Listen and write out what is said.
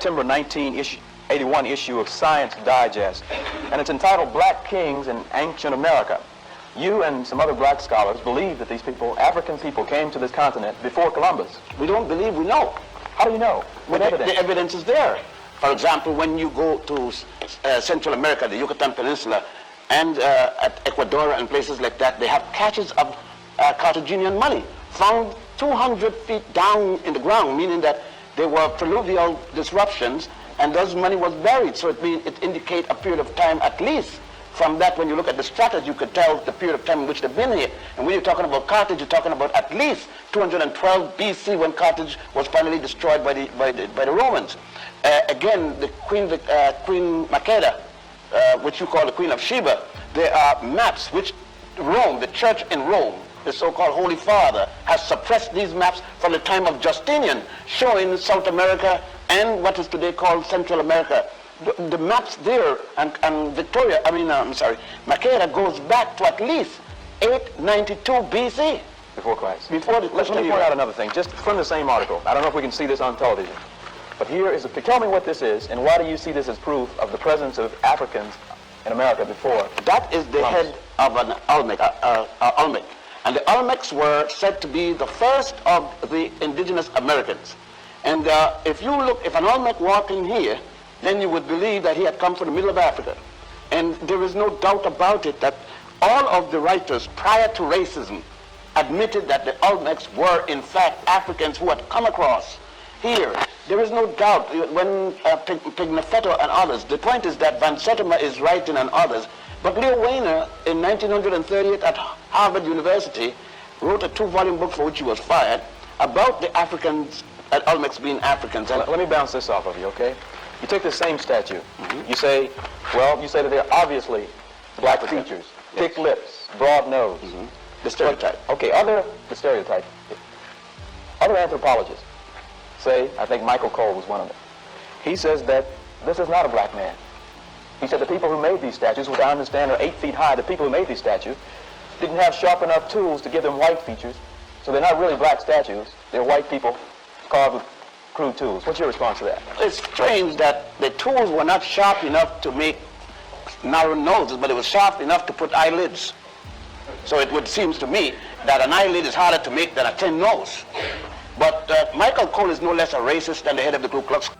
September 1981 issue of Science Digest, and it's entitled Black Kings in Ancient America. You and some other black scholars believe that these people, African people, came to this continent before Columbus. We don't believe, we know. How do you know? What evidence? The evidence is there. For example, when you go to Central America, the Yucatan Peninsula, and at Ecuador and places like that, they have caches of Carthaginian money found 200 feet down in the ground, meaning that they were pluvial disruptions, and those money was buried. So it indicates a period of time at least. From that, when you look at the stratas, you could tell the period of time in which they've been here. And when you're talking about Carthage, you're talking about at least 212 BC, when Carthage was finally destroyed by the Romans. Again, the Queen Makeda, which you call the Queen of Sheba, there are maps which Rome, the church in Rome, the so-called Holy Father, has suppressed these maps from the time of Justinian, showing South America and what is today called Central America. The maps there, and Makeda goes back to at least 892 BC. Before Christ. Before the Let me point out another thing, just from the same article. I don't know if we can see this on television. But here is tell me what this is, and why do you see this as proof of the presence of Africans in America before? That is the Columbus. head of an Olmec. And the Olmecs were said to be the first of the indigenous Americans. And if an Olmec walked in here, then you would believe that he had come from the middle of Africa. And there is no doubt about it that all of the writers prior to racism admitted that the Olmecs were in fact Africans who had come across here. There is no doubt when Pigafetta and others, the point is that Van Sertima is writing and others, but Leo Weiner in 1938 at Harvard University wrote a 2-volume book for which he was fired about the Africans, Olmecs being Africans. And let me bounce this off of you, okay? You take the same statue. You say that they're obviously black features, thick lips, broad nose. The stereotype. Okay, the stereotype. Other anthropologists say, I think Michael Cole was one of them. He says that this is not a black man. He said the people who made these statues, which I understand are 8 feet high, the people who made these statues didn't have sharp enough tools to give them white features, so they're not really black statues. They're white people carved with crude tools. What's your response to that? It's strange that the tools were not sharp enough to make narrow noses, but it was sharp enough to put eyelids. So it would seem to me that an eyelid is harder to make than a thin nose. But Michael Cole is no less a racist than the head of the Ku Klux Klan.